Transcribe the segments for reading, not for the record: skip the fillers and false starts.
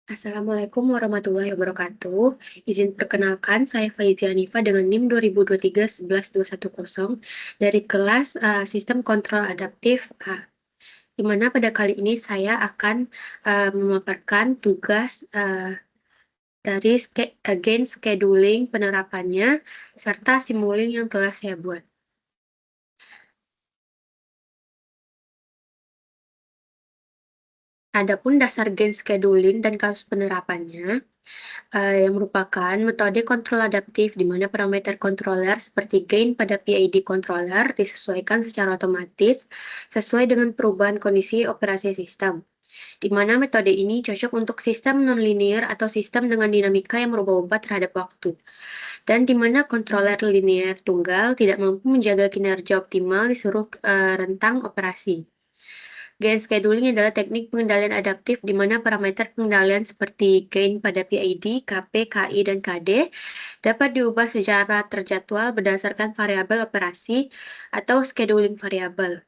Assalamualaikum warahmatullahi wabarakatuh. Izin perkenalkan, saya Faizia Hanifa dengan NIM 2023-11210 dari kelas Sistem Kontrol Adaptif A. Di mana pada kali ini saya akan memaparkan tugas dari Gain Scheduling penerapannya serta simuling yang telah saya buat. Adapun dasar Gain Scheduling dan kasus penerapannya, yang merupakan metode kontrol adaptif di mana parameter controller seperti gain pada PID controller disesuaikan secara otomatis sesuai dengan perubahan kondisi operasi sistem. Di mana metode ini cocok untuk sistem nonlinear atau sistem dengan dinamika yang berubah-ubah terhadap waktu. Dan di mana controller linear tunggal tidak mampu menjaga kinerja optimal di seluruh rentang operasi. Gain scheduling adalah teknik pengendalian adaptif di mana parameter pengendalian seperti gain pada PID, KP, KI, dan KD dapat diubah secara terjadwal berdasarkan variabel operasi atau scheduling variabel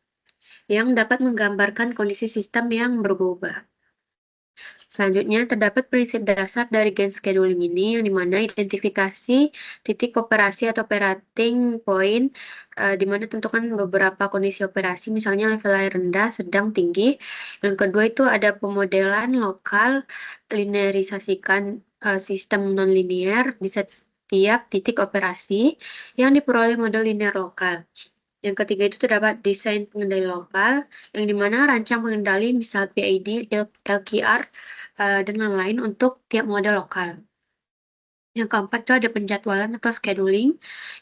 yang dapat menggambarkan kondisi sistem yang berubah. Selanjutnya, terdapat prinsip dasar dari gain scheduling ini yang dimana identifikasi titik operasi atau operating point, di mana tentukan beberapa kondisi operasi, misalnya level air rendah, sedang, tinggi. Yang kedua itu ada pemodelan lokal, linearisasikan sistem nonlinear di setiap titik operasi yang diperoleh model linear lokal. Yang ketiga itu terdapat desain pengendali lokal, yang dimana rancang pengendali misal PID, LQR, dan lain-lain untuk tiap model lokal. Yang keempat itu ada penjadwalan atau scheduling,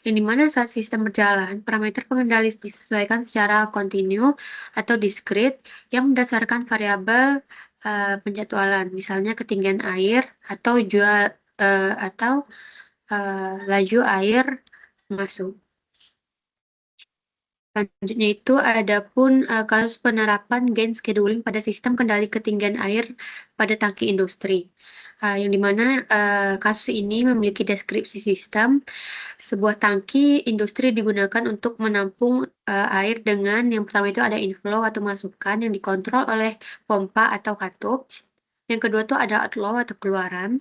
yang dimana saat sistem berjalan, parameter pengendali disesuaikan secara kontinu atau diskrit yang berdasarkan variabel penjadwalan, misalnya ketinggian air atau laju air masuk. Selanjutnya itu ada pun kasus penerapan gain scheduling pada sistem kendali ketinggian air pada tangki industri. Yang dimana kasus ini memiliki deskripsi sistem. Sebuah tangki industri digunakan untuk menampung air dengan yang pertama itu ada inflow atau masukan yang dikontrol oleh pompa atau katup. Yang kedua tuh ada outflow atau keluaran,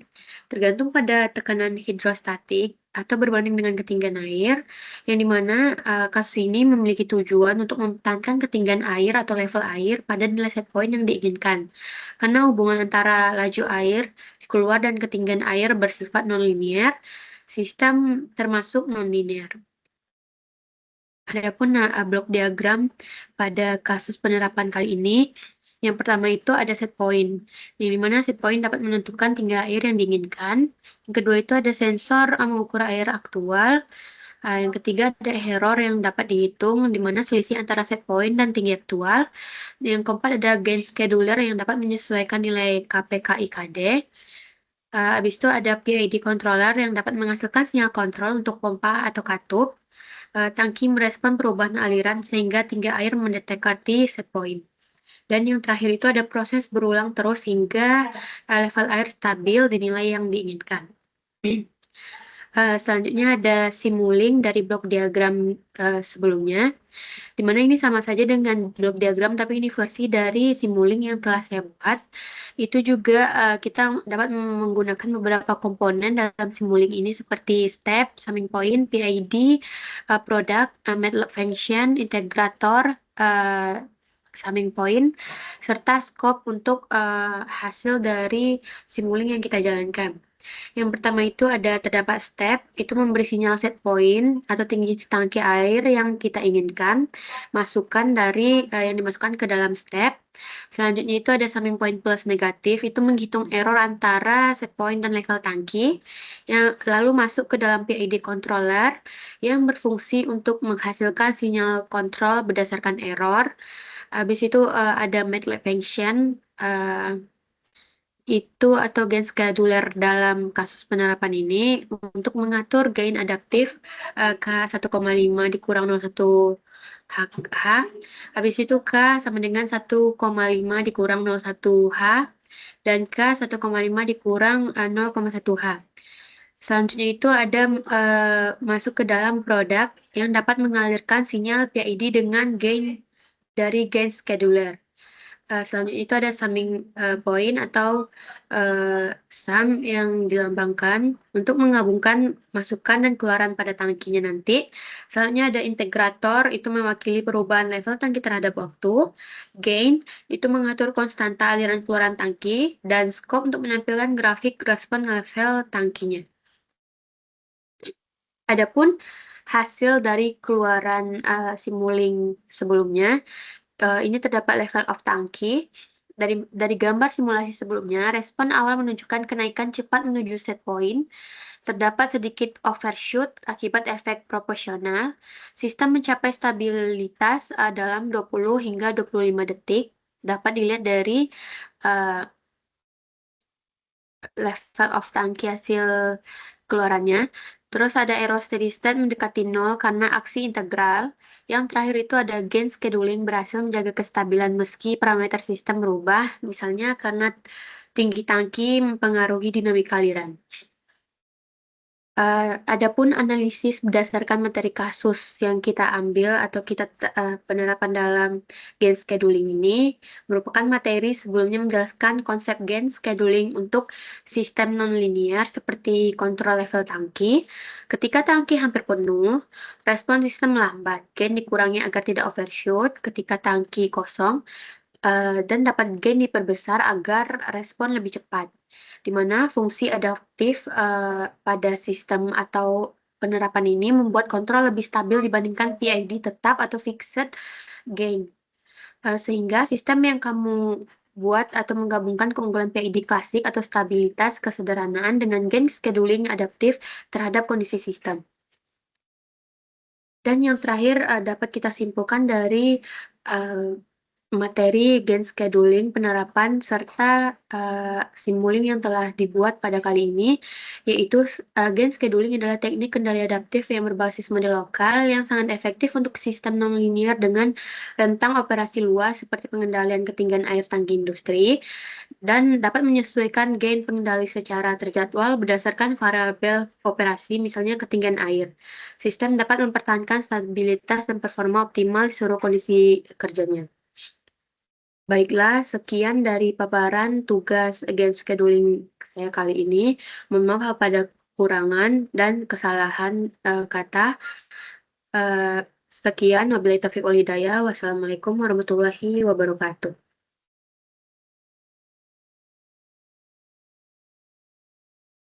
tergantung pada tekanan hidrostatik atau berbanding dengan ketinggian air, yang dimana kasus ini memiliki tujuan untuk mempertahankan ketinggian air atau level air pada nilai set point yang diinginkan. Karena hubungan antara laju air keluar dan ketinggian air bersifat nonlinear, sistem termasuk nonlinear. Adapun blok diagram pada kasus penerapan kali ini, yang pertama itu ada set point, yang dimana set point dapat menentukan tinggi air yang diinginkan. Yang kedua itu ada sensor mengukur air aktual. Yang ketiga ada error yang dapat dihitung, di mana selisih antara set point dan tinggi aktual. Yang keempat ada gain scheduler yang dapat menyesuaikan nilai KPKIKD. Habis itu ada PID controller yang dapat menghasilkan sinyal kontrol untuk pompa atau katup. Tangki merespon perubahan aliran sehingga tinggi air mendekati set point. Dan yang terakhir itu ada proses berulang terus hingga level air stabil di nilai yang diinginkan. Selanjutnya ada simuling dari blok diagram sebelumnya, di mana ini sama saja dengan blok diagram, tapi ini versi dari simuling yang telah saya buat. Itu juga kita dapat menggunakan beberapa komponen dalam simuling ini seperti step, summing point, PID, product, MATLAB function, integrator, summing point, serta scope untuk hasil dari simuling yang kita jalankan. Yang pertama itu ada terdapat step, itu memberi sinyal set point atau tinggi tangki air yang kita inginkan, masukan dari yang dimasukkan ke dalam step. Selanjutnya itu ada summing point plus negatif, itu menghitung error antara set point dan level tangki, yang lalu masuk ke dalam PID controller yang berfungsi untuk menghasilkan sinyal kontrol berdasarkan error. Habis itu ada MATLAB function, itu atau gain scheduler dalam kasus penerapan ini untuk mengatur gain adaptif K 1,5 dikurang 0,1 H. Habis itu K sama dengan 1,5 dikurang 0,1 H dan K 1,5 dikurang 0,1 H. Selanjutnya itu ada masuk ke dalam produk yang dapat mengalirkan sinyal PID dengan gain dari gain scheduler. Selanjutnya itu ada summing point atau sum yang dilambangkan untuk menggabungkan masukan dan keluaran pada tangkinya nanti. Selanjutnya ada integrator, itu mewakili perubahan level tangki terhadap waktu. Gain itu mengatur konstanta aliran keluaran tangki, dan scope untuk menampilkan grafik respon level tangkinya. Adapun hasil dari keluaran simulink sebelumnya, ini terdapat level of tangki. Dari gambar simulasi sebelumnya, respon awal menunjukkan kenaikan cepat menuju set point. Terdapat sedikit overshoot akibat efek proporsional. Sistem mencapai stabilitas dalam 20 hingga 25 detik. Dapat dilihat dari uh, level of tangki hasil keluarannya. Terus ada error steady state mendekati nol karena aksi integral. Yang terakhir itu ada gain scheduling berhasil menjaga kestabilan meski parameter sistem berubah, misalnya karena tinggi tangki mempengaruhi dinamika aliran. Adapun analisis berdasarkan materi kasus yang kita ambil atau kita penerapan dalam gain scheduling ini merupakan materi sebelumnya menjelaskan konsep gain scheduling untuk sistem nonlinear seperti kontrol level tangki. Ketika tangki hampir penuh, respon sistem melambat. Gain dikurangi agar tidak overshoot ketika tangki kosong, dan dapat gain diperbesar agar respon lebih cepat, di mana fungsi adaptif pada sistem atau penerapan ini membuat kontrol lebih stabil dibandingkan PID tetap atau fixed gain. Sehingga sistem yang kamu buat atau menggabungkan keunggulan PID klasik atau stabilitas kesederhanaan dengan gain scheduling adaptif terhadap kondisi sistem. Dan yang terakhir dapat kita simpulkan dari uh, materi gain scheduling penerapan serta simulink yang telah dibuat pada kali ini, yaitu gain scheduling adalah teknik kendali adaptif yang berbasis model lokal yang sangat efektif untuk sistem nonlinear dengan rentang operasi luas seperti pengendalian ketinggian air tangki industri, dan dapat menyesuaikan gain pengendali secara terjadwal berdasarkan variabel operasi, misalnya ketinggian air. Sistem dapat mempertahankan stabilitas dan performa optimal di seluruh kondisi kerjanya. Baiklah, sekian dari paparan tugas against scheduling saya kali ini. Mohon maaf pada kekurangan dan kesalahan kata. Eh, Sekian, wabillahi taufiq wal hidayah. Wassalamualaikum warahmatullahi wabarakatuh.